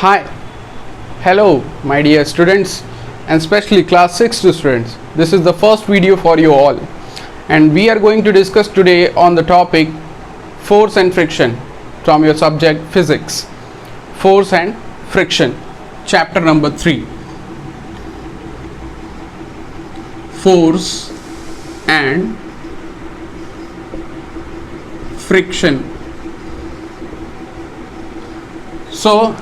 Hi, hello my dear students and especially class 6 students. This is the first video for you all and we are going to discuss today on the topic force and friction from your subject physics. Force and friction, chapter number 3. Force and friction. So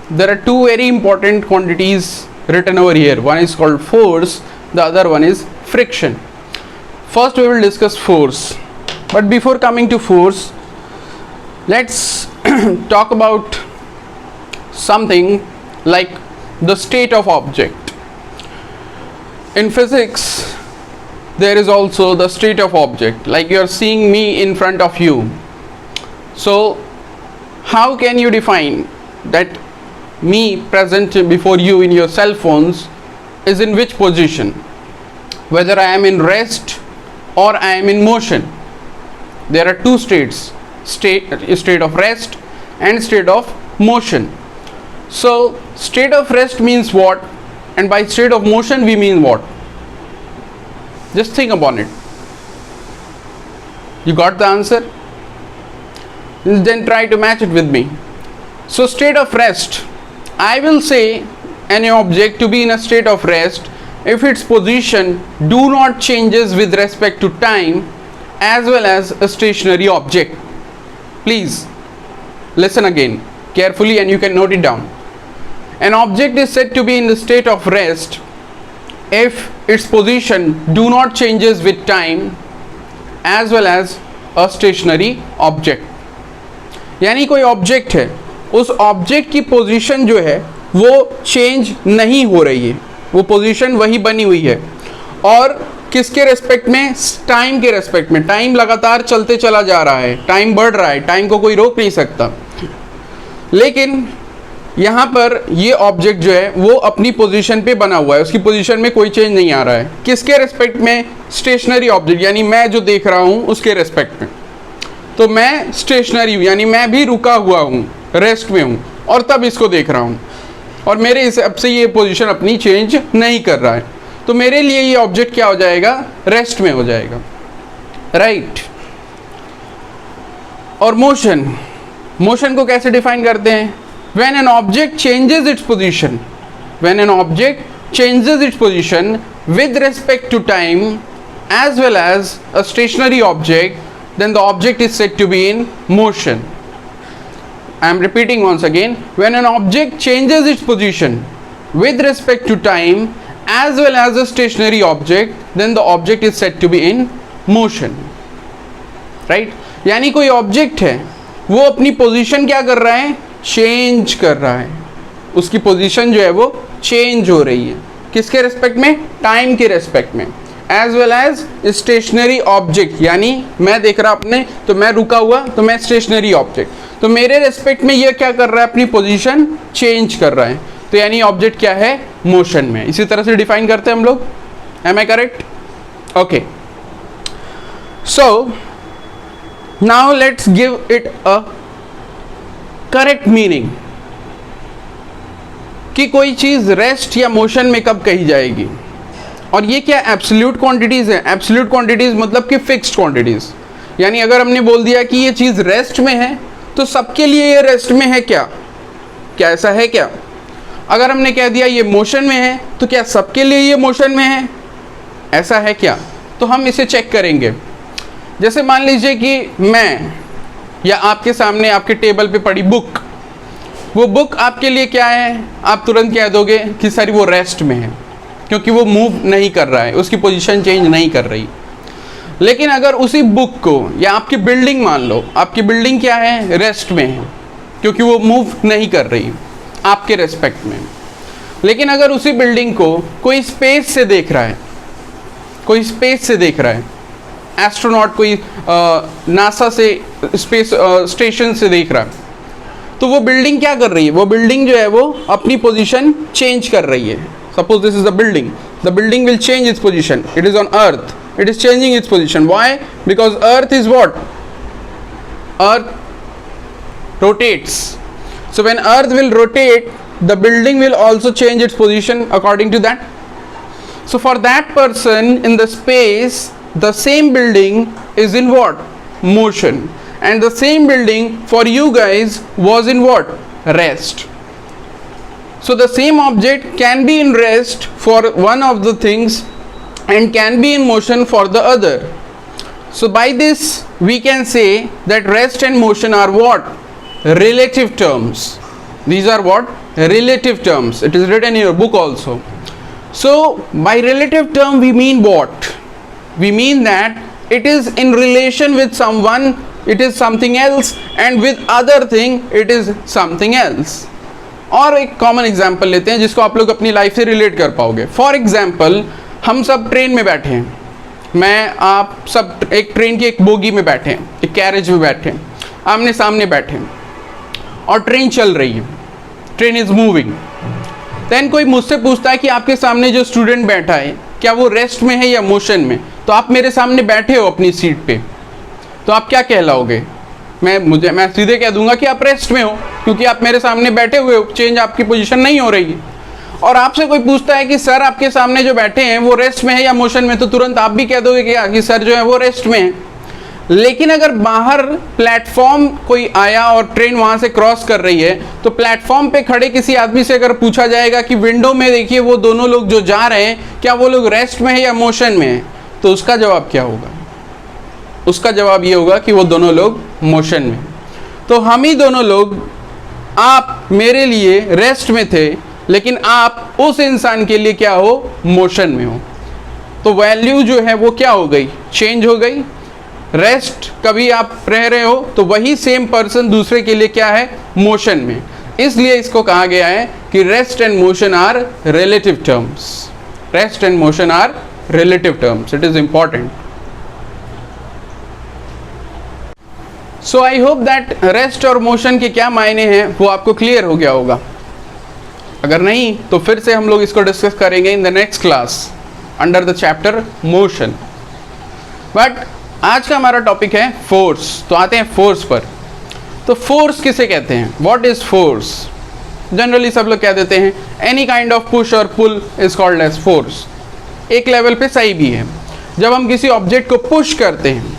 there are two very important quantities written over here. One is called force, the other one is friction. First we will discuss force, but before coming to force, let's talk about something like the state of object. In physics there is also the state of object, like you are seeing me in front of you. So how can you define that me present before you in your cell phones is in which position, whether I am in rest or I am in motion? There are two states, state of rest and state of motion. So state of rest means what, and by state of motion we mean what? Just think upon it. You got the answer? Then try to match it with me. So state of rest, I will say any object to be in a state of rest if its position do not changes with respect to time as well as a stationary object. Please listen again carefully and you can note it down. An object is said to be in the state of rest if its position do not changes with time as well as a stationary object. यानी कोई object है, उस object की position जो है वो change नहीं हो रही है, वो पोजीशन वही बनी हुई है और किसके रेस्पेक्ट में? टाइम के रेस्पेक्ट में. टाइम लगातार चलते चला जा रहा है, टाइम बढ़ रहा है, टाइम को कोई रोक नहीं सकता. लेकिन यहाँ पर ये ऑब्जेक्ट जो है वो अपनी पोजीशन पे बना हुआ है, उसकी पोजीशन में कोई चेंज नहीं आ रहा है. किसके रेस्पेक्ट में? स्टेशनरी ऑब्जेक्ट, यानी मैं जो देख रहा हूँ उसके रेस्पेक्ट में. तो मैं स्टेशनरी हूँ, यानी मैं भी रुका हुआ हूँ, रेस्ट में हूँ और तब इसको देख रहा हूँ और मेरे हिसाब से ये पोजीशन अपनी चेंज नहीं कर रहा है. तो मेरे लिए ये ऑब्जेक्ट क्या हो जाएगा? रेस्ट में हो जाएगा, राइट. और मोशन, मोशन को कैसे डिफाइन करते हैं? When an object changes its position, when an object changes its position with respect to time as well as a stationary object, then the object is said to be in motion. I am repeating once again, when an object changes its position with respect to time as well as a stationary object, then the object is said to be in motion, right. यानी कोई object है वो अपनी position क्या कर रहा है? Change कर रहा है, उसकी पोजीशन जो है वो चेंज हो रही है. किसके रेस्पेक्ट में? टाइम के रेस्पेक्ट में. As well as stationary object, यानी मैं देख रहा अपने, तो मैं रुका हुआ, तो मैं स्टेशनरी ऑब्जेक्ट, तो मेरे रेस्पेक्ट में ये क्या कर रहा है? अपनी पोजीशन चेंज कर रहा है. तो यानी ऑब्जेक्ट क्या है? मोशन में. इसी तरह से डिफाइन करते हैं हम लोग. Am I correct? Okay. So now let's give it a correct meaning कि कोई चीज रेस्ट या मोशन में कब कही जाएगी. और ये क्या एब्सोल्यूट क्वांटिटीज है? एब्सोल्यूट क्वांटिटीज मतलब कि फिक्स्ड क्वांटिटीज. यानी अगर हमने बोल दिया कि ये चीज़ रेस्ट में है तो सबके लिए ये रेस्ट में है क्या? क्या ऐसा है क्या? अगर हमने कह दिया ये मोशन में है तो क्या सबके लिए ये मोशन में है? ऐसा है क्या? तो हम इसे चेक करेंगे. जैसे मान लीजिए कि मैं या आपके सामने आपके टेबल पे पड़ी बुक, वो बुक आपके लिए क्या है? आप तुरंत कह दोगे कि सर वो रेस्ट में है, क्योंकि वो मूव नहीं कर रहा है, उसकी पोजीशन चेंज नहीं कर रही. लेकिन अगर उसी बुक को या आपकी बिल्डिंग मान लो, आपकी बिल्डिंग क्या है? रेस्ट में है, क्योंकि वो मूव नहीं कर रही आपके रेस्पेक्ट में. लेकिन अगर उसी बिल्डिंग को कोई स्पेस से देख रहा है, कोई स्पेस से देख रहा है, एस्ट्रोनॉट कोई नासा से स्पेस स्टेशन से देख रहा है, तो वो बिल्डिंग क्या कर रही है? वो बिल्डिंग जो है वो अपनी पोजीशन चेंज कर रही है. Suppose this is the building will change its position. It is on earth, it is changing its position. Why? Because earth is what? Earth rotates. So when earth will rotate, the building will also change its position according to that. So for that person in the space, the same building is in what? Motion. And the same building for you guys was in what? Rest. So the same object can be in rest for one of the things and can be in motion for the other. So by this we can say that rest and motion are what? Relative terms. These are what? Relative terms. It is written in your book also. So by relative term we mean what? We mean that it is in relation with someone, it is something else, and with other thing it is something else. और एक common example लेते हैं जिसको आप लोग अपनी life से relate कर पाओगे. फॉर एग्जाम्पल, हम सब ट्रेन में बैठे हैं, मैं आप सब एक ट्रेन की एक बोगी में बैठे हैं, एक कैरेज में बैठे हैं, आमने सामने बैठे हैं और ट्रेन चल रही है, ट्रेन इज मूविंग. देन कोई मुझसे पूछता है कि आपके सामने जो स्टूडेंट बैठा है क्या वो रेस्ट में है या मोशन में. तो आप मेरे सामने बैठे हो अपनी सीट पे, तो आप क्या कहलाओगे? मैं सीधे कह दूंगा कि आप रेस्ट में हो, क्योंकि आप मेरे सामने बैठे हुए हो, चेंज आपकी पोजीशन नहीं हो रही है. और आपसे कोई पूछता है कि सर आपके सामने जो बैठे हैं वो रेस्ट में है या मोशन में, तो तुरंत आप भी कह दोगे कि सर जो है वो रेस्ट में है. लेकिन अगर बाहर प्लेटफॉर्म कोई आया और ट्रेन वहाँ से क्रॉस कर रही है, तो प्लेटफॉर्म पे खड़े किसी आदमी से अगर पूछा जाएगा कि विंडो में देखिए वो दोनों लोग जो जा रहे हैं, क्या वो लोग रेस्ट में है या मोशन में है, तो उसका जवाब क्या होगा? उसका जवाब ये होगा कि वो दोनों लोग मोशन में. तो हम ही दोनों लोग, आप मेरे लिए रेस्ट में थे, लेकिन आप उस इंसान के लिए क्या हो? मोशन में हो. तो वैल्यू जो है वो क्या हो गई? चेंज हो गई. रेस्ट कभी आप रह रहे हो तो वही सेम पर्सन दूसरे के लिए क्या है? मोशन में. इसलिए इसको कहा गया है कि rest and motion are relative terms. Rest and motion are relative terms. It is important. So I hope that rest और मोशन के क्या मायने हैं वो आपको क्लियर हो गया होगा. अगर नहीं तो फिर से हम लोग इसको डिस्कस करेंगे in the next class under the chapter motion. But आज का हमारा टॉपिक है फोर्स. तो आते हैं फोर्स पर. तो फोर्स किसे कहते हैं? What is force? जनरली सब लोग कह देते हैं एनी काइंड ऑफ पुश और pull is called as force. एक लेवल पे सही भी है. जब हम किसी ऑब्जेक्ट को पुश करते हैं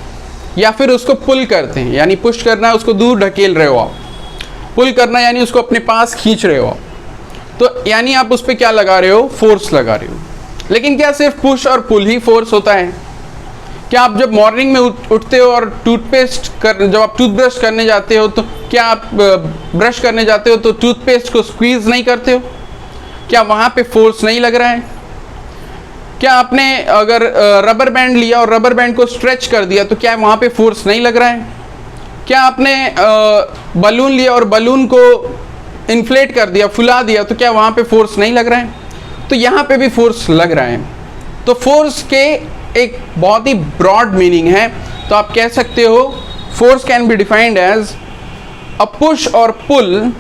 या फिर उसको पुल करते हैं, यानी पुश करना है उसको दूर ढकेल रहे हो आप, पुल करना यानी उसको अपने पास खींच रहे हो आप, तो यानी आप उस पर क्या लगा रहे हो? फोर्स लगा रहे हो. लेकिन क्या सिर्फ पुश और पुल ही फोर्स होता है? क्या आप जब मॉर्निंग में उठते हो और जब आप टूथब्रश करने जाते हो, तो क्या आप ब्रश करने जाते हो तो टूथपेस्ट को स्क्वीज नहीं करते हो? क्या वहाँ पे फोर्स नहीं लग रहा है? क्या आपने अगर रबर बैंड लिया और रबर बैंड को स्ट्रेच कर दिया तो क्या वहाँ पे फोर्स नहीं लग रहा है? क्या आपने बलून लिया और बलून को इन्फ्लेट कर दिया, फुला दिया, तो क्या वहाँ पे फोर्स नहीं लग रहा है? तो यहाँ पे भी फोर्स लग रहा है. तो फोर्स के एक बहुत ही ब्रॉड मीनिंग है. तो आप कह सकते हो force can be defined as a push और pull,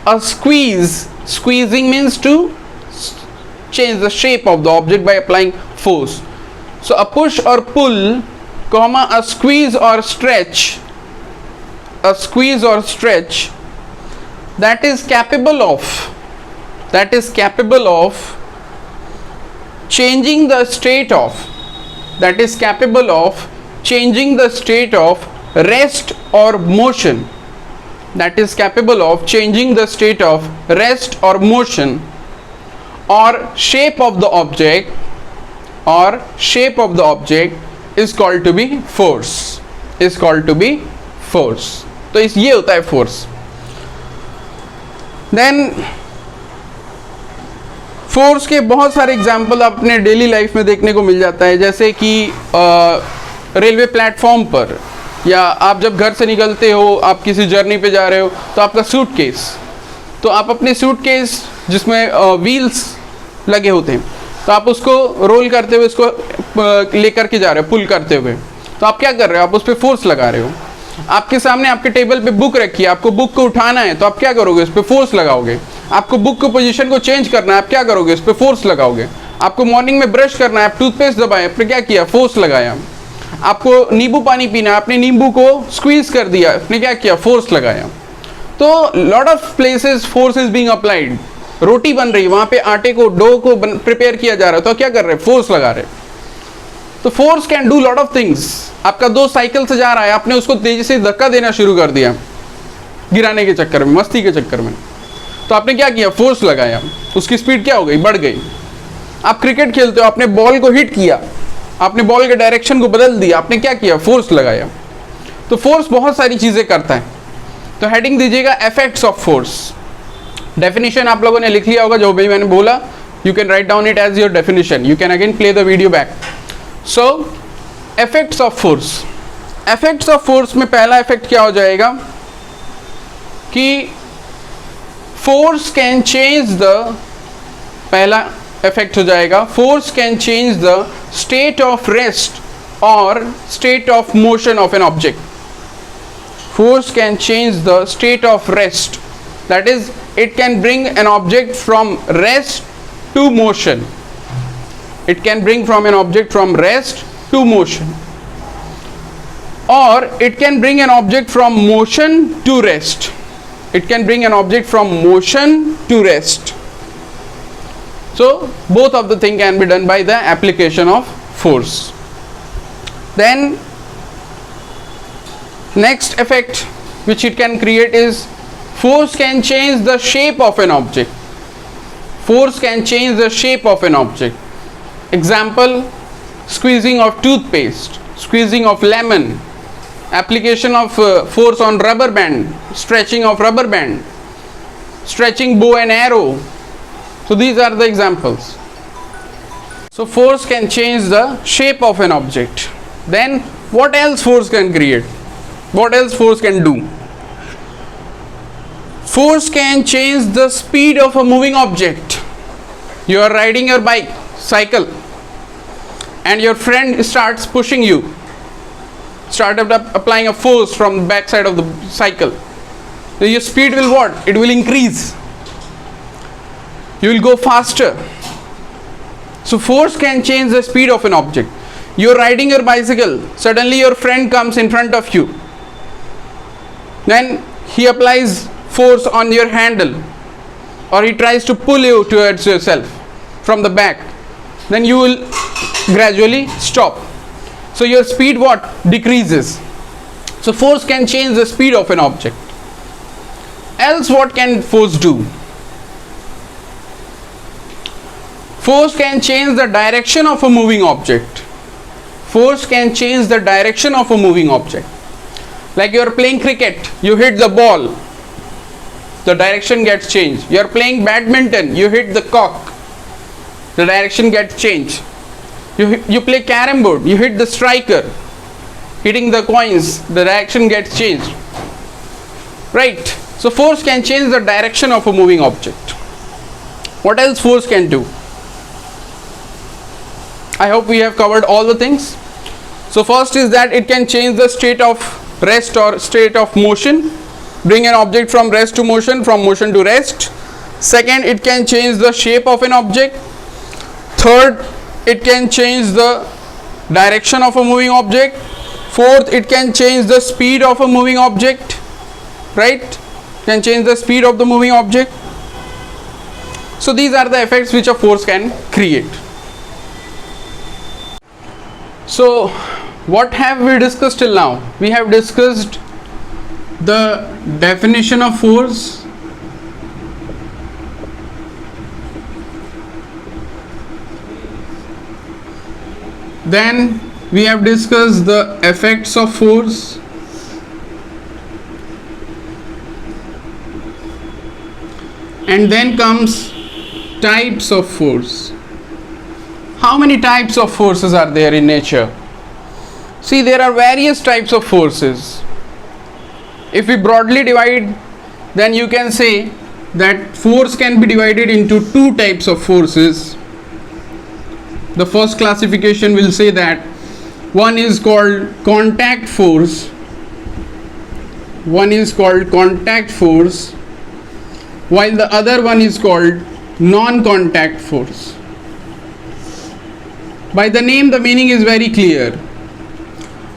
a squeeze. Squeezing means to change the shape of the object by applying force. So a push or pull, comma, a squeeze or stretch, that is capable of changing the state of rest or motion. That is capable of changing the state of rest or motion or shape of the object is called to be force. तो ये होता है force. Then force के बहुत सारे example अपने daily life में देखने को मिल जाता है. जैसे कि रेलवे प्लेटफॉर्म पर, या आप जब घर से निकलते हो, आप किसी जर्नी पे जा रहे हो, तो आपका सूटकेस, तो आप अपने सूटकेस जिसमें व्हील्स लगे होते हैं, तो आप उसको रोल करते हुए उसको लेकर के जा रहे हो, पुल करते हुए. तो आप क्या कर रहे हो? आप उस पर फोर्स लगा रहे हो. आपके सामने आपके टेबल पे बुक रखी है, आपको बुक को उठाना है, तो आप क्या करोगे? उस पर फोर्स लगाओगे. आपको बुक की पोजीशन को चेंज करना है, आप क्या करोगे? उस पर फोर्स लगाओगे. आपको मॉर्निंग में ब्रश करना है, आप टूथपेस्ट दबाए, आपने क्या किया? फोर्स लगाया. आपको नींबू पानी पीना, आपने नींबू को स्क्वीज कर दिया, आपने क्या किया, फोर्स लगाया। तो lot of places force is being applied. रोटी बन रही है, वहां पे आटे को, डो को प्रिपेयर किया जा रहा है, तो क्या कर रहे हैं, फोर्स लगा रहे हैं। तो force can do lot of things. आपका दोस्त साइकिल से जा रहा है, आपने उसको तेजी से धक्का देना शुरू कर दिया गिराने के चक्कर में, मस्ती के चक्कर में, तो आपने क्या किया, फोर्स लगाया, उसकी स्पीड क्या हो गई, बढ़ गई। आप क्रिकेट खेलते हो, आपने बॉल को हिट किया, आपने बॉल के डायरेक्शन को बदल दिया, आपने क्या किया, फोर्स लगाया। तो फोर्स बहुत सारी चीजें करता है। तो हेडिंग दीजिएगा इफेक्ट्स ऑफ फोर्स। डेफिनेशन आप लोगों ने लिख लिया होगा जो भी मैंने बोला, you can write down it as your definition, you can again play the video back. So effects of force, effects of force में पहला इफेक्ट क्या हो जाएगा कि फोर्स कैन चेंज द, पहला इफेक्ट हो जाएगा, force can change the state of rest और state of motion of an object. Force can change the state of rest, that is it can bring an object from rest to motion. It can bring from an object from rest to motion, or it can bring an object from motion to rest. It can bring an object from motion to rest. So both of the thing can be done by the application of force. Then next effect which it can create is force can change the shape of an object. Force can change the shape of an object. Example, squeezing of toothpaste, squeezing of lemon, application of force on rubber band, stretching of rubber band, stretching bow and arrow. So these are the examples. So force can change the shape of an object. Then what else force can create? What else force can do? Force can change the speed of a moving object. You are riding your bike, cycle, and your friend starts pushing you, started applying a force from the back side of the cycle. So your speed will what? It will increase. You will go faster. So force can change the speed of an object. You are riding your bicycle, suddenly your friend comes in front of you. Then he applies force on your handle, or he tries to pull you towards yourself from the back. Then you will gradually stop. So your speed what? Decreases. So force can change the speed of an object. Else what can force do? Force can change the direction of a moving object. Force can change the direction of a moving object. Like you are playing cricket, you hit the ball, the direction gets changed. You are playing badminton, you hit the cock, the direction gets changed. You play carom board, you hit the striker, hitting the coins, the direction gets changed. Right? So force can change the direction of a moving object. What else force can do? I hope we have covered all the things. So first is that it can change the state of rest or state of motion, bring an object from rest to motion, from motion to rest. Second, it can change the shape of an object. Third, it can change the direction of a moving object. Fourth, it can change the speed of a moving object. Right? Can change the speed of the moving object. So these are the effects which a force can create. So what have we discussed till now? We have discussed the definition of force, then we have discussed the effects of force, and then comes types of force. How many types of forces are there in nature? See, there are various types of forces. If we broadly divide, then you can say that force can be divided into two types of forces. The first classification will say that one is called contact force, one is called contact force, while the other one is called non-contact force. By the name, the meaning is very clear.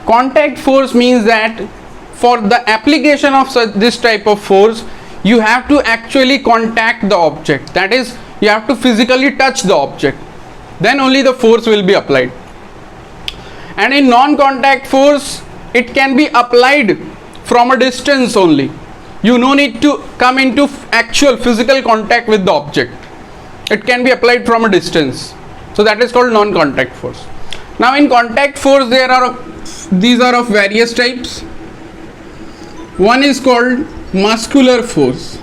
Contact force means that for the application of this type of force, you have to actually contact the object. That is, you have to physically touch the object. Then only the force will be applied. And in non-contact force, it can be applied from a distance only. You no need to come into actual physical contact with the object. It can be applied from a distance. So that is called non-contact force. Now in contact force, these are of various types. One is called muscular force.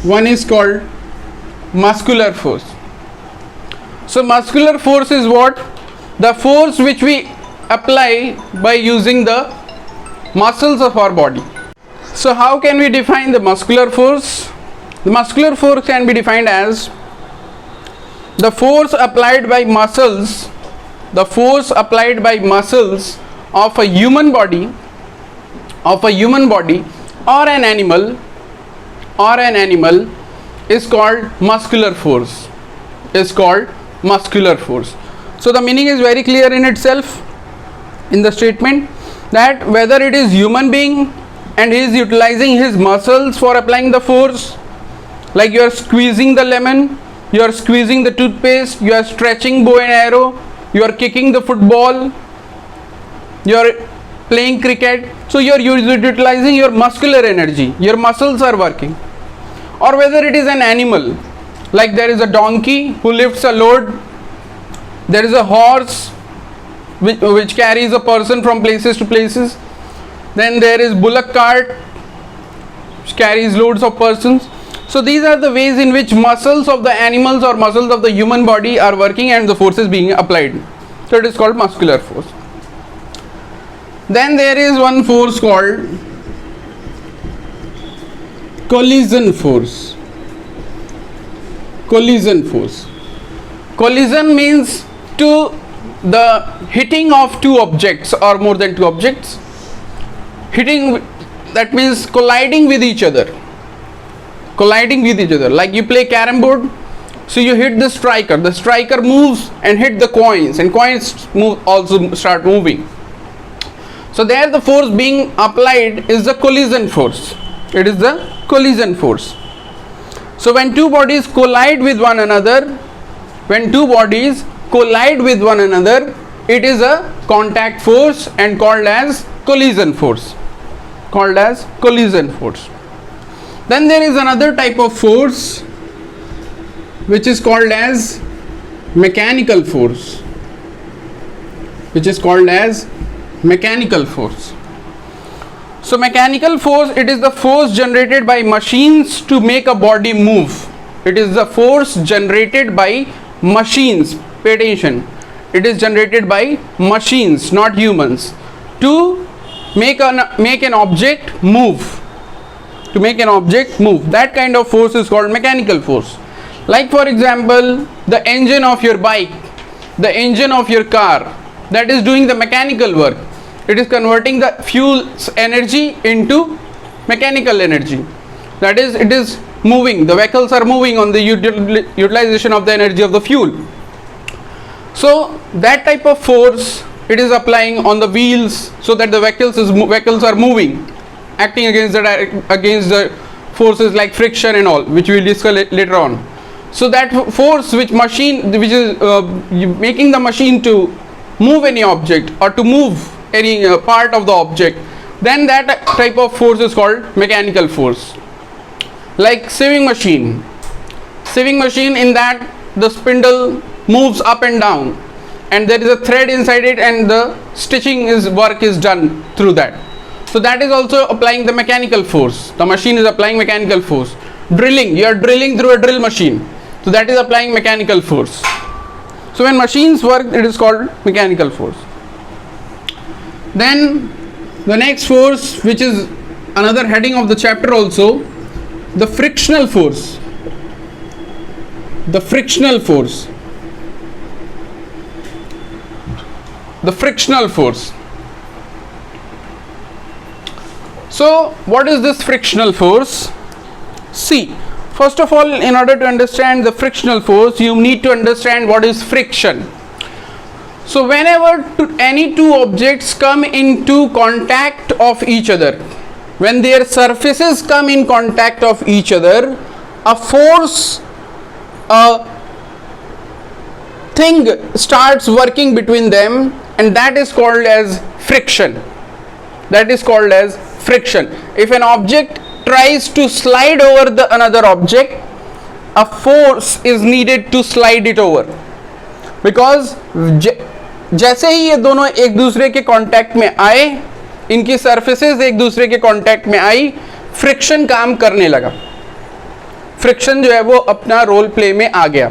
One is called muscular force. So muscular force is what? The force which we apply by using the muscles of our body. So how can we define the muscular force? The muscular force can be defined as the force applied by muscles, of a human body, or an animal is called muscular force. So the meaning is very clear in itself in the statement, that whether it is human being and he is utilizing his muscles for applying the force, like you are squeezing the lemon, you are squeezing the toothpaste, you are stretching bow and arrow, you are kicking the football, you are playing cricket. So you are utilizing your muscular energy, your muscles are working. Or whether it is an animal, like there is a donkey who lifts a load, there is a horse which carries a person from places to places, then there is bullock cart which carries loads of persons. So these are the ways in which muscles of the animals or muscles of the human body are working and the force is being applied. So it is called muscular force. Then there is one force called collision force. Collision means the hitting of two objects or more than two objects. Hitting, that means colliding with each other. Like you play carom board, so you hit the striker moves and hit the coins, and coins also start moving. So there the force being applied is the collision force. It is the collision force. So when two bodies collide with one another, it is a contact force and called as collision force. Then there is another type of force which is called as mechanical force. So mechanical force, it is the force generated by machines to make a body move. It is the force generated by machines. Pay attention. It is generated by machines, not humans, to make an object move. That kind of force is called mechanical force. Like for example, the engine of your bike, the engine of your car, that is doing the mechanical work. It is converting the fuel's energy into mechanical energy. That is, it is moving. The vehicles are moving on the utilization of the energy of the fuel. So that type of force it is applying on the wheels, so that the vehicles are moving, acting against the forces like friction and all, which we will discuss later on. So that force which is making the machine to move any object or to move any part of the object, then that type of force is called mechanical force. Like sewing machine, in that the spindle moves up and down, and there is a thread inside it, and the stitching work is done through that. So that is also applying the mechanical force. The machine is applying mechanical force. Drilling, you are drilling through a drill machine, so that is applying mechanical force. So when machines work, it is called mechanical force. Then the next force, which is another heading of the chapter also, the frictional force. The frictional force. So what is this frictional force? See, first of all, in order to understand the frictional force, you need to understand what is friction. So whenever any two objects come into contact of each other, when their surfaces come in contact of each other, a force, a thing starts working between them, and that is called as friction. That is called as friction. If an object tries to slide over the another object, a force is needed to slide it over, because जैसे ही ये दोनों एक दूसरे के contact में आए, इनकी surfaces एक दूसरे के कांटेक्ट में आई, फ्रिक्शन काम करने लगा, फ्रिक्शन जो है वो अपना रोल प्ले में आ गया.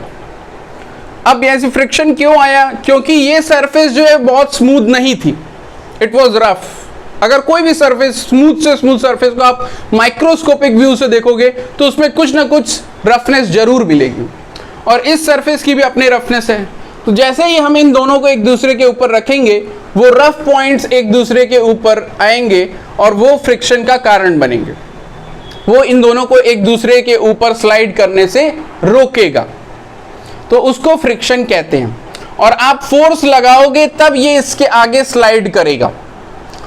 अब ऐसी फ्रिक्शन क्यों आया? क्योंकि ये सरफेस जो है बहुत स्मूथ नहीं थी, इट वाज रफ. अगर कोई भी सरफेस स्मूथ से स्मूथ सरफेस को आप माइक्रोस्कोपिक व्यू से देखोगे तो उसमें कुछ ना कुछ रफनेस जरूर मिलेगी, और इस सरफेस की भी अपनी रफनेस है. तो जैसे ही हम इन दोनों को एक दूसरे के ऊपर रखेंगे, वो रफ पॉइंट्स एक दूसरे के ऊपर आएंगे और वो फ्रिक्शन का कारण बनेंगे, वो इन दोनों को एक दूसरे के ऊपर स्लाइड करने से रोकेगा, तो उसको फ्रिक्शन कहते हैं. और आप फोर्स लगाओगे तब ये इसके आगे स्लाइड करेगा,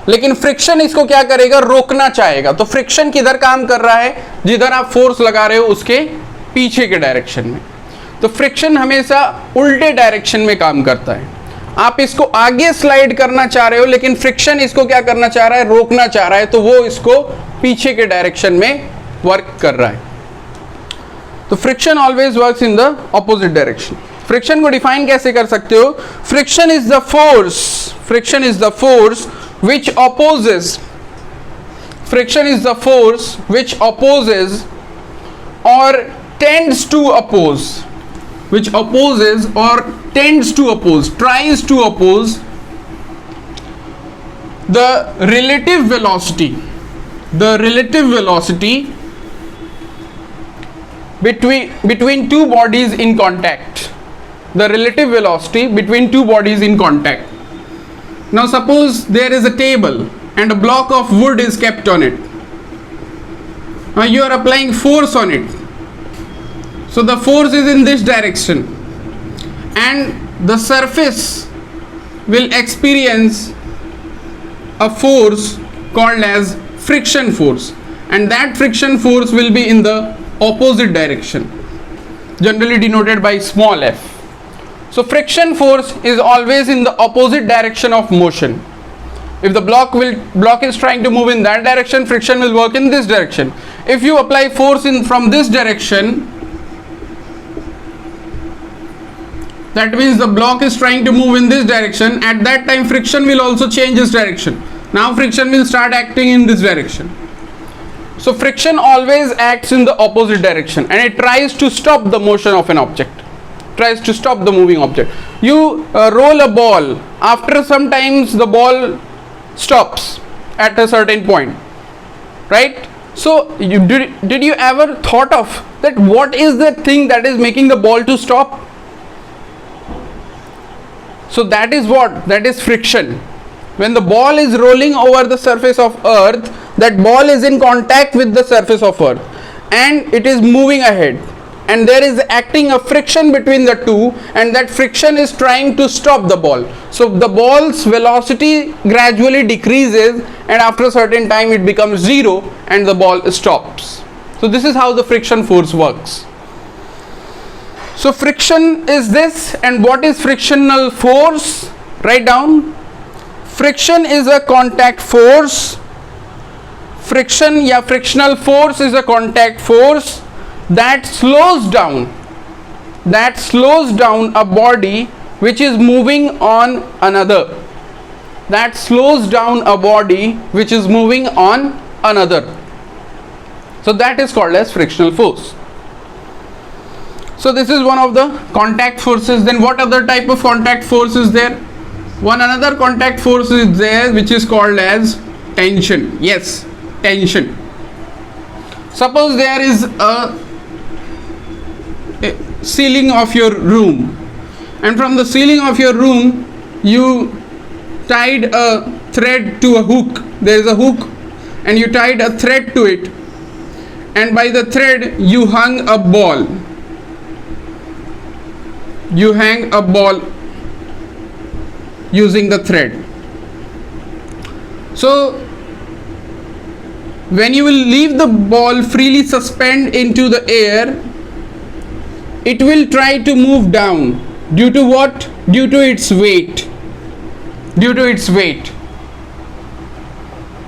लेकिन फ्रिक्शन इसको क्या करेगा? रोकना चाहेगा. तो फ्रिक्शन किधर काम कर रहा है? जिधर आप फोर्स लगा रहे हो उसके पीछे के डायरेक्शन में. तो फ्रिक्शन हमेशा उल्टे डायरेक्शन में काम करता है. आप इसको आगे स्लाइड करना चाह रहे हो, लेकिन फ्रिक्शन इसको क्या करना चाह रहा है? रोकना चाह रहा है, तो वो इसको पीछे के डायरेक्शन में वर्क कर रहा है. तो friction always works in the opposite direction. Friction को डिफाइन कैसे कर सकते हो? Friction is the force, friction is the force which opposes, friction is the force which opposes or tends to oppose, which opposes or tends to oppose, tries to oppose the relative velocity, the relative velocity between two bodies in contact, the relative velocity between two bodies in contact. Now suppose there is a table and a block of wood is kept on it. Now you are applying force on it. So the force is in this direction, and the surface will experience a force called as friction force, and that friction force will be in the opposite direction, generally denoted by small f. So friction force is always in the opposite direction of motion. If the block is trying to move in that direction, friction will work in this direction. If you apply force from this direction, that means the block is trying to move in this direction. At that time friction will also change its direction. Now friction will start acting in this direction. So friction always acts in the opposite direction, and it tries to stop the motion of an object, tries to stop the moving object. You roll a ball, after some times the ball stops at a certain point, right? So did you ever thought of that, what is the thing that is making the ball to stop? So that is what? That is friction. When the ball is rolling over the surface of earth, that ball is in contact with the surface of earth and it is moving ahead, and there is acting a friction between the two, and that friction is trying to stop the ball. So the ball's velocity gradually decreases, and after a certain time it becomes zero and the ball stops. So this is how the friction force works. So friction is this, and what is frictional force? Write down. Friction is a contact force. Friction या frictional force is a contact force that slows down a body which is moving on another. That slows down a body which is moving on another. So that is called as frictional force. So this is one of the contact forces. Then what other type of contact force is there? Another contact force is there which is called as tension. Yes, tension. Suppose there is a ceiling of your room, and from the ceiling of your room you tied a thread to a hook. There is a hook and you tied a thread to it, and by the thread you hung a ball. You hang a ball using the thread. So when you will leave the ball freely suspend into the air, it will try to move down due to what? Due to its weight. Due to its weight.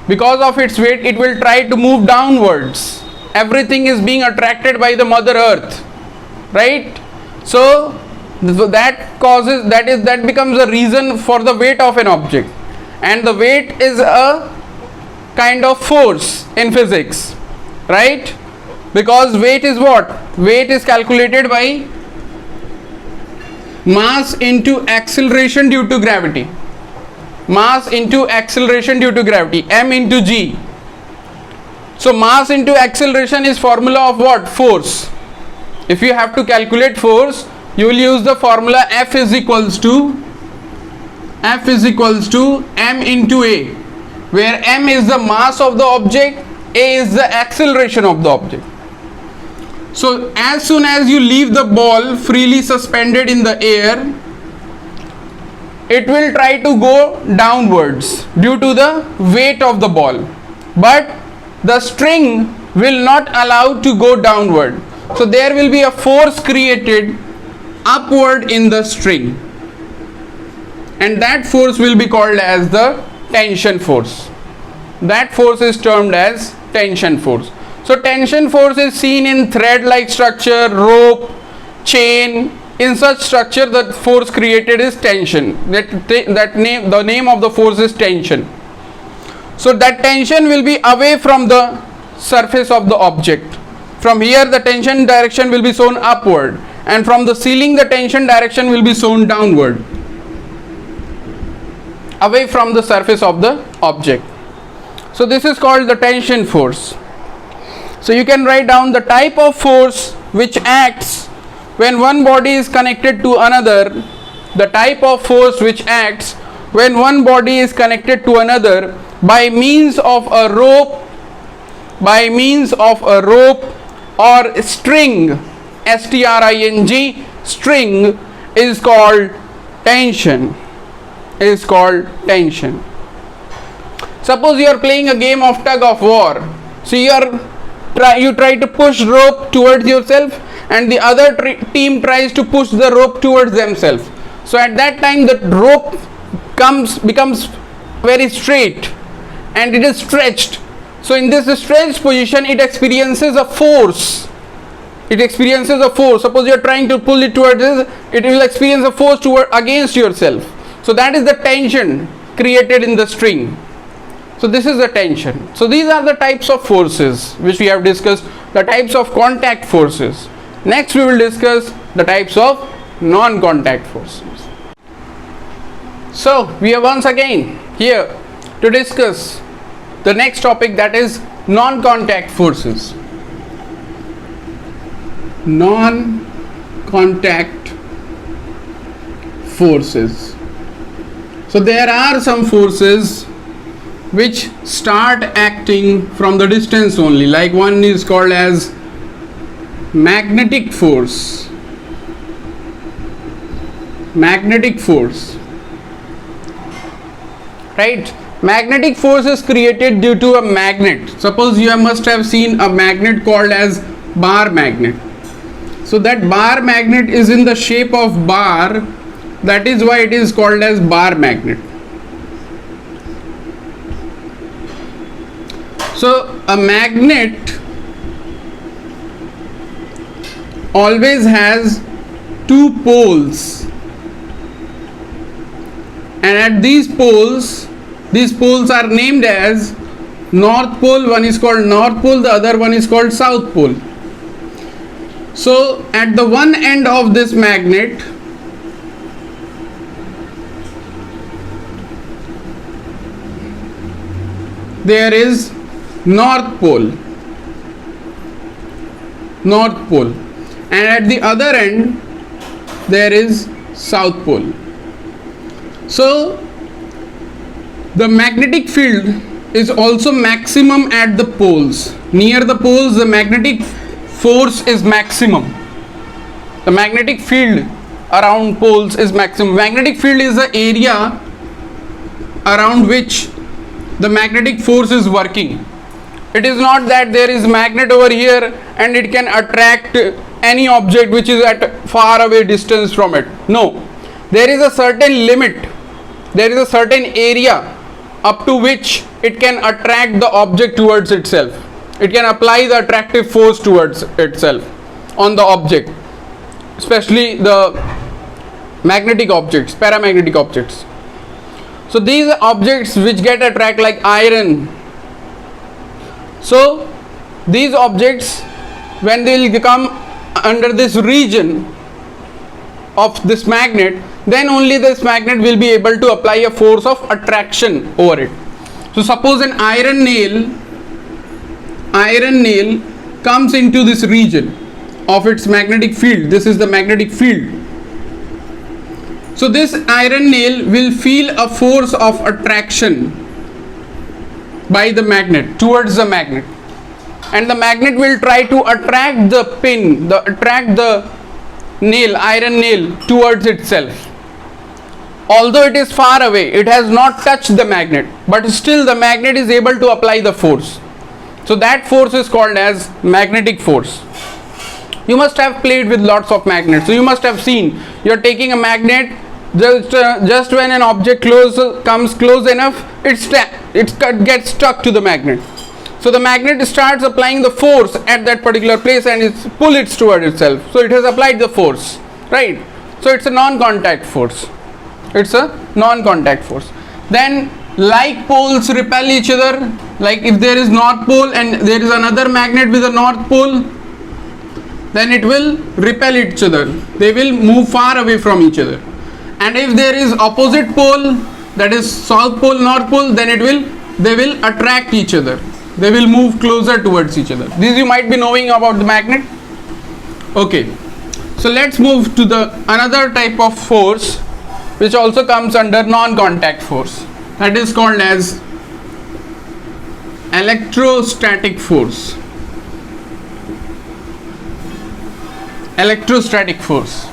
Because of its weight, it will try to move downwards. Everything is being attracted by the Mother Earth, right? So that becomes a reason for the weight of an object, and the weight is a kind of force in physics, right? Because weight is what? Weight is calculated by mass into acceleration due to gravity. Mass into acceleration due to gravity, m into g. So mass into acceleration is formula of what? Force. If you have to calculate force, you will use the formula F is equals to m into a, where m is the mass of the object, a is the acceleration of the object. So as soon as you leave the ball freely suspended in the air, it will try to go downwards due to the weight of the ball, but the string will not allow to go downward. So there will be a force created upward in the string, and that force will be called as the tension force. That force is termed as tension force. So tension force is seen in thread like structure, rope, chain. In such structure, the force created is tension. The name of the force is tension. So that tension will be away from the surface of the object. From here the tension direction will be shown upward, and from the ceiling the tension direction will be shown downward, away from the surface of the object. So this is called the tension force. So you can write down the type of force which acts when one body is connected to another. The type of force which acts when one body is connected to another by means of a rope, or string, string, string, is called tension. Suppose you are playing a game of tug of war. So you try to push rope towards yourself, and the other team tries to push the rope towards themselves. So at that time the rope becomes very straight and it is stretched. So in this stretched position, it experiences a force. Suppose you are trying to pull it towards this, it will experience a force against yourself. So that is the tension created in the string. So this is the tension. So these are the types of forces which we have discussed, the types of contact forces. Next we will discuss the types of non-contact forces. So we are once again here to discuss the next topic, that is non-contact forces. Non-contact forces. So there are some forces which start acting from the distance only, like one is called as magnetic force. Right? Magnetic force is created due to a magnet. Suppose you must have seen a magnet called as bar magnet. So that bar magnet is in the shape of bar, that is why it is called as bar magnet. So a magnet always has two poles, and at these poles are named as north pole. One is called north pole, the other one is called south pole. So at the one end of this magnet there is north pole, and at the other end there is south pole. So the magnetic field is also maximum at the poles. Near the poles the magnetic force is maximum. The magnetic field around poles is maximum. Magnetic field is the area around which the magnetic force is working. It is not that there is magnet over here and it can attract any object which is at far away distance from it. No, there is a certain limit, there is a certain area up to which it can attract the object towards itself. It can apply the attractive force towards itself on the object, especially the magnetic objects, paramagnetic objects. So these objects which get attracted, like iron, so these objects, when they will come under this region of this magnet, then only this magnet will be able to apply a force of attraction over it. So suppose an iron nail comes into this region of its magnetic field. This is the magnetic field. So this iron nail will feel a force of attraction by the magnet towards the magnet, and the magnet will try to attract the pin, attract the nail, iron nail towards itself. Although it is far away, it has not touched the magnet, but still the magnet is able to apply the force. So that force is called as magnetic force. You must have played with lots of magnets, so you must have seen, you are taking a magnet, just when an object comes close enough, it gets stuck to the magnet. So the magnet starts applying the force at that particular place and it pulls it toward itself. So it has applied the force, right? So it's a non-contact force. It's a non-contact force. Then like poles repel each other. Like if there is north pole and there is another magnet with a north pole, then it will repel each other. They will move far away from each other. And if there is opposite pole, that is south pole, north pole, then they will attract each other. They will move closer towards each other. This you might be knowing about the magnet. Okay, so let's move to the another type of force which also comes under non-contact force. That is called as electrostatic force. Electrostatic force.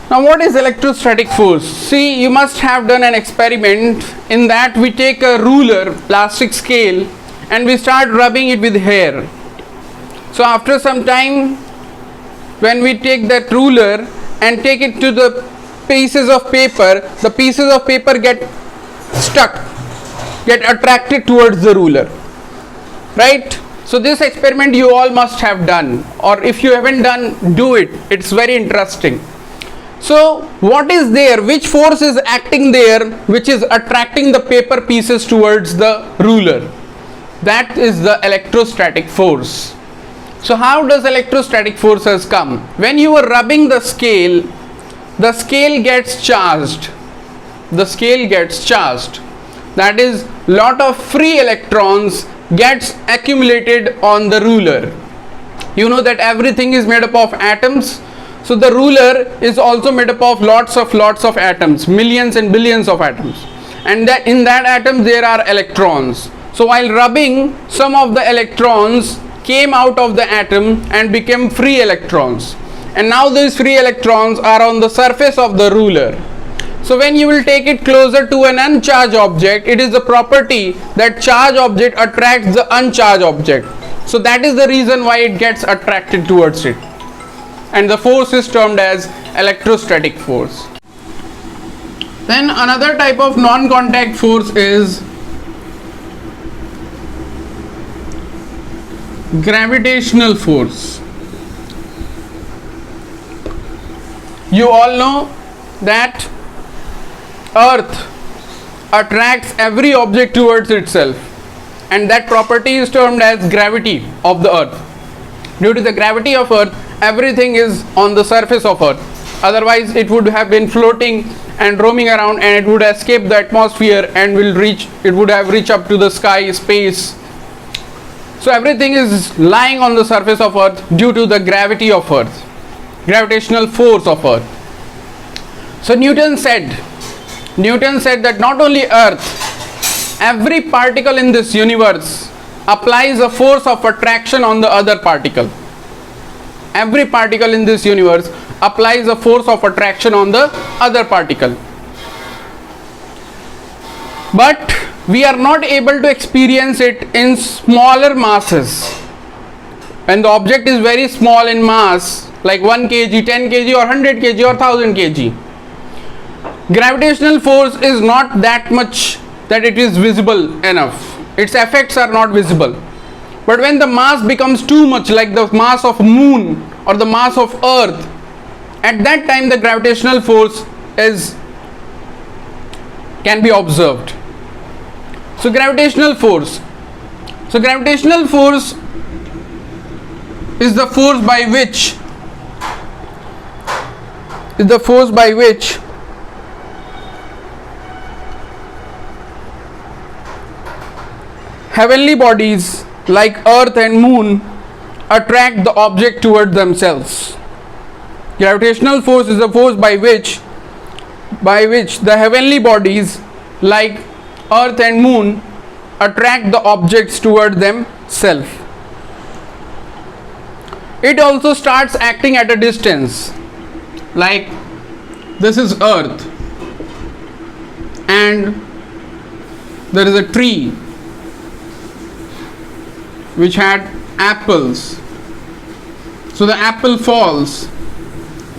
Now what is electrostatic force? See, you must have done an experiment in that we take a ruler, plastic scale, and we start rubbing it with hair. So after some time, when we take that ruler and take it to the pieces of paper, the pieces of paper get stuck, get attracted towards the ruler, right? So this experiment you all must have done, or if you haven't done, do it. It's very interesting. So what is there? Which force is acting there which is attracting the paper pieces towards the ruler? That is the electrostatic force. So how does electrostatic force has come? When you are rubbing the scale gets charged. The scale gets charged. That is, lot of free electrons gets accumulated on the ruler. You know that everything is made up of atoms. So the ruler is also made up of lots of atoms, millions and billions of atoms, and that in that atom there are electrons. So while rubbing, some of the electrons came out of the atom and became free electrons, and now these free electrons are on the surface of the ruler. So when you will take it closer to an uncharged object, it is a property that charged object attracts the uncharged object. So that is the reason why it gets attracted towards it. And the force is termed as electrostatic force. Then another type of non-contact force is gravitational force. You all know that Earth attracts every object towards itself, and that property is termed as gravity of the Earth. Due to the gravity of Earth, everything is on the surface of Earth. Otherwise it would have been floating and roaming around, and it would escape the atmosphere and it would have reached up to the sky, space. So everything is lying on the surface of Earth due to the gravity of Earth, gravitational force of Earth. So Newton said that not only Earth, every particle in this universe applies a force of attraction on the other particle. Every particle in this universe applies a force of attraction on the other particle. but we are not able to experience it in smaller masses. When the object is very small in mass, like 1 kg, 10 kg or 100 kg or 1000 kg, gravitational force is not that much that it is visible enough. Its effects are not visible. But when the mass becomes too much, like the mass of moon or the mass of earth, at that time the gravitational force can be observed. So gravitational force is the force by which heavenly bodies like earth and moon attract the object toward themselves. Gravitational force is the force by which the heavenly bodies like earth and moon attract the objects toward themselves. It also starts acting at a distance, like this is earth and there is a tree which had apples. So the apple falls,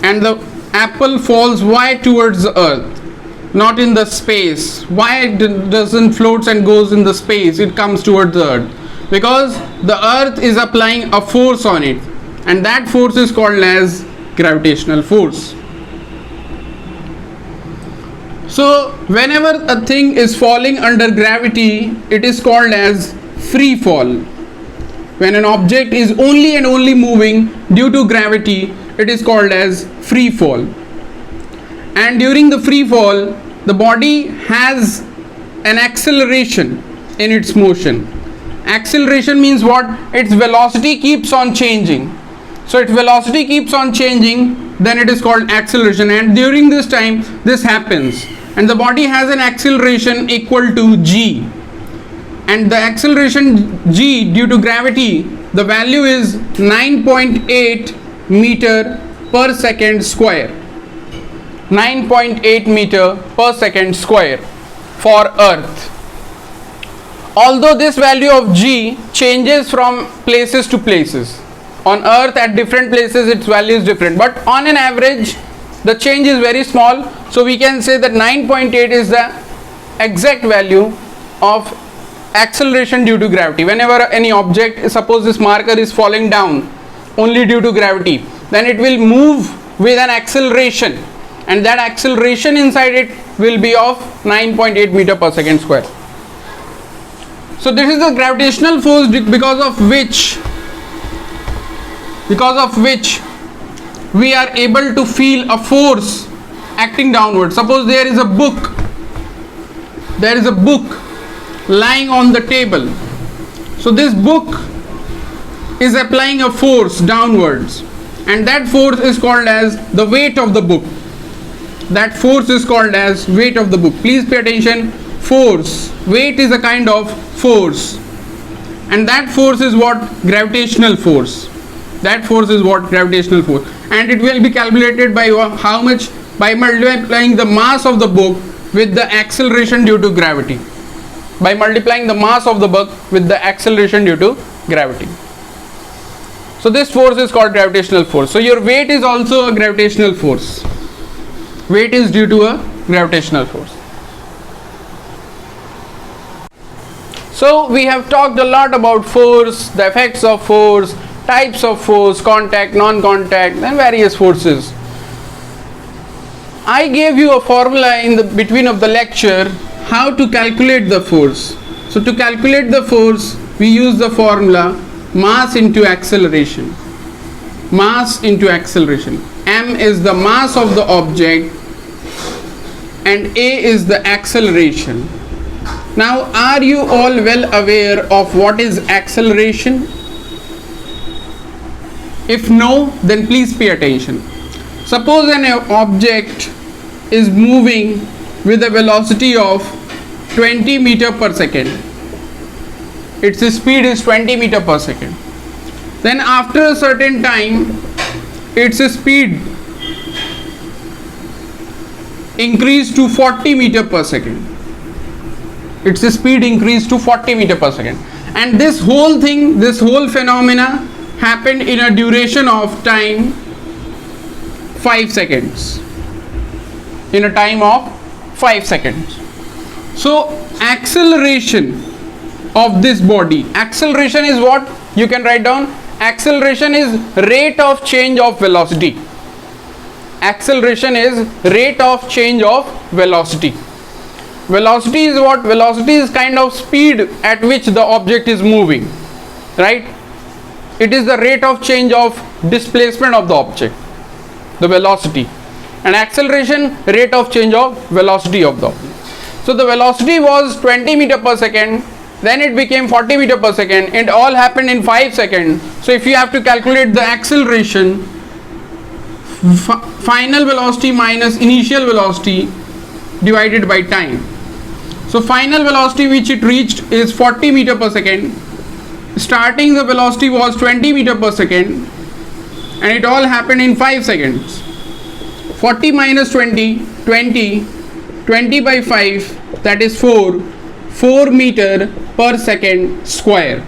and the apple falls why towards the earth, not in the space. Why it doesn't floats and goes in the space? It comes towards the earth because the earth is applying a force on it, and that force is called as gravitational force. So whenever a thing is falling under gravity, it is called as free fall. When an object is only and only moving due to gravity, it is called as free fall. And during the free fall, the body has an acceleration in its motion. Acceleration means what? Its velocity keeps on changing. So its velocity keeps on changing, then it is called acceleration. And during this time, this happens, and the body has an acceleration equal to g. And the acceleration g due to gravity, the value is 9.8 meter per second square. 9.8 meter per second square for Earth. Although this value of g changes from places to places. On Earth at different places its value is different, but on an average the change is very small. So we can say that 9.8 is the exact value of acceleration due to gravity. Whenever any object, suppose this marker is falling down only due to gravity, then it will move with an acceleration, and that acceleration inside it will be of 9.8 meter per second square. So this is the gravitational force because of which we are able to feel a force acting downward. Suppose there is a book lying on the table. So this book is applying a force downwards, and that force is called as the weight of the book. That force is called as weight of the book. Please pay attention. Force, weight is a kind of force, and that force is what? Gravitational force. That force is what? Gravitational force. And it will be calculated by how much? By multiplying the mass of the book with the acceleration due to gravity. By multiplying the mass of the book with the acceleration due to gravity. So this force is called gravitational force. So your weight is also a gravitational force. Weight is due to a gravitational force. So we have talked a lot about force, the effects of force, types of force, contact, non-contact, and various forces. I gave you a formula in the between of the lecture how to calculate the force. So to calculate the force, we use the formula mass into acceleration. Mass into acceleration. M is the mass of the object and A is the acceleration. Now, are you all well aware of what is acceleration? If no, then please pay attention. Suppose an object is moving with a velocity of 20 meter per second. Its speed is 20 meter per second. Then after a certain time, its speed increased to 40 meter per second. its speed increased to 40 meter per second. And this whole thing, this whole phenomena happened in a duration of time 5 seconds. In a time of 5 seconds. So acceleration of this body, acceleration is what you can write down. Acceleration is rate of change of velocity. Acceleration is rate of change of velocity. Velocity is what? Velocity is kind of speed at which the object is moving, right? It is the rate of change of displacement of the object, the velocity, and acceleration, rate of change of velocity of the object. So the velocity was 20 meter per second, then it became 40 meter per second. It all happened in 5 seconds. So if you have to calculate the acceleration, final velocity minus initial velocity divided by time. So final velocity which it reached is 40 meter per second. Starting the velocity was 20 meter per second, and it all happened in 5 seconds. 40 minus 20, 20, 20 by 5, that is 4 meter per second square.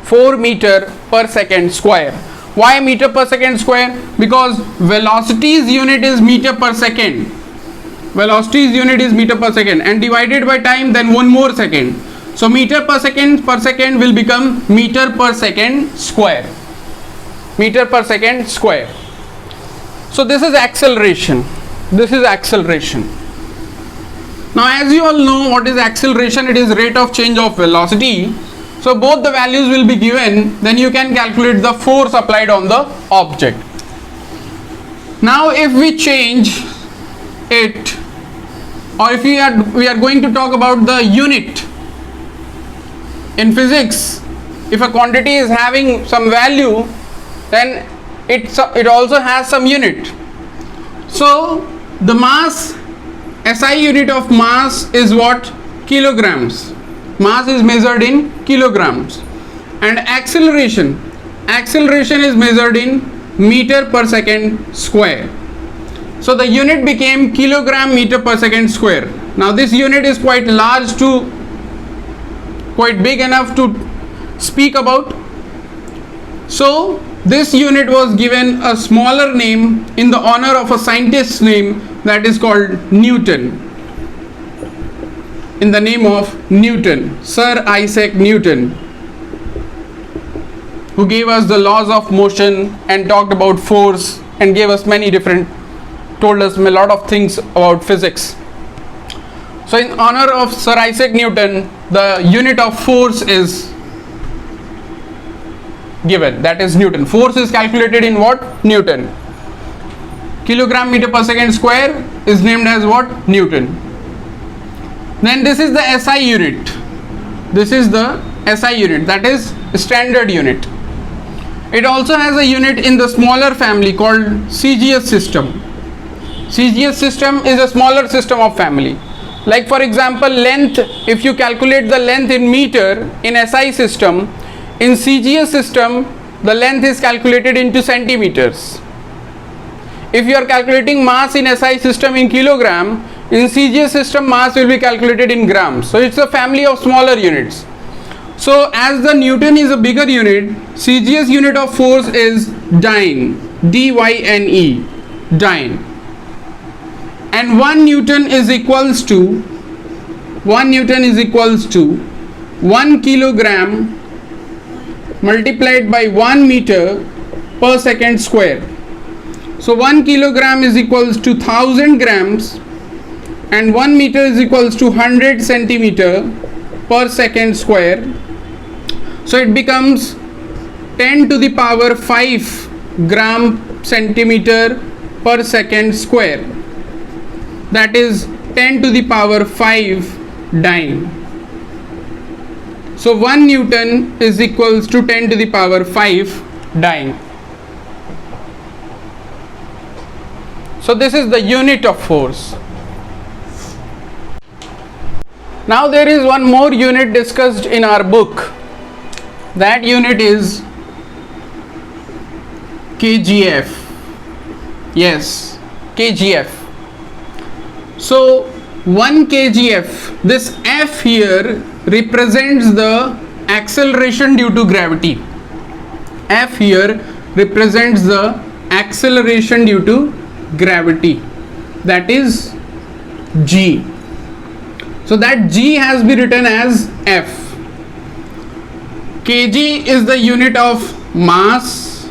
4 meter per second square. Why meter per second square? Because velocity's unit is meter per second. Velocity's unit is meter per second, and divided by time, then one more second. So meter per second will become meter per second square. Meter per second square. So this is acceleration. This is acceleration. Now as you all know what is acceleration, it is rate of change of velocity. So both the values will be given, then you can calculate the force applied on the object. Now if we change it, or if we are going to talk about the unit in physics, if a quantity is having some value, then it also has some unit. So the mass, SI unit of mass is what? Kilograms. Mass is measured in kilograms. And acceleration is measured in meter per second square. So the unit became kilogram meter per second square. Now this unit is quite large, quite big enough to speak about. So this unit was given a smaller name in the honor of a scientist's name, that is called Newton. In the name of Newton, Sir Isaac Newton, who gave us the laws of motion and talked about force and gave us told us a lot of things about physics. So in honor of Sir Isaac Newton, the unit of force is given, that is Newton. Force is calculated in what? Newton. Kilogram meter per second square is named as what? Newton. Then this is the SI unit. This is the SI unit, that is standard unit. It also has a unit in the smaller family called CGS system. CGS system is a smaller system of family. Like for example, length, if you calculate the length in meter in SI system, in CGS system the length is calculated into centimeters. If you are calculating mass in SI system in kilogram, in CGS system mass will be calculated in grams. So it's a family of smaller units. So as the Newton is a bigger unit, CGS unit of force is dyne, D-Y-N-E, dyne. And 1 Newton is equals to 1 kilogram multiplied by 1 meter per second square. So 1 kilogram is equals to 1000 grams, and 1 meter is equals to 100 centimeter per second square. So it becomes 10 to the power 5 gram centimeter per second square. That is 10 to the power 5 dyne. So 1 Newton is equals to 10 to the power 5 dyne. So this is the unit of force. Now there is one more unit discussed in our book. That unit is kgf. Yes, kgf. So 1 kgf, this F here represents the acceleration due to gravity. F here represents the acceleration due to gravity, that is G. So that G has been written as F. Kg is the unit of mass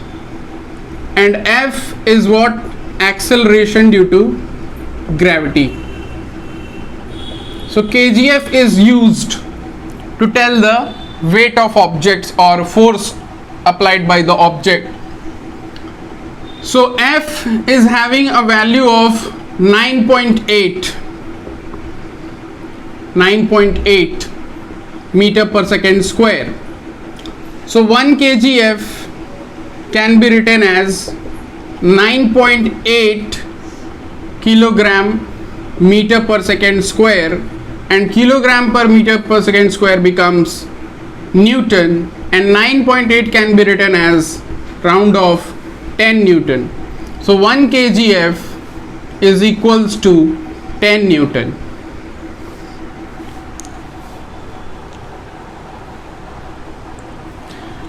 and F is what? Acceleration due to gravity. So kgf is used to tell the weight of objects or force applied by the object. So F is having a value of 9.8 meter per second square. So 1 kgf can be written as 9.8 kilogram meter per second square, and kilogram per meter per second square becomes Newton, and 9.8 can be written as round of 10 Newton. So 1 kgf is equals to 10 Newton.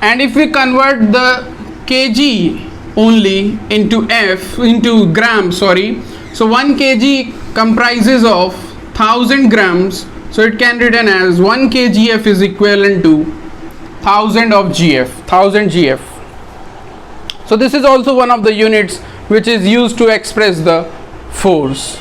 And if we convert the kg only into grams, so 1 kg comprises of 1000 grams, so it can be written as 1 kgf is equivalent to 1000 gf. So this is also one of the units which is used to express the force.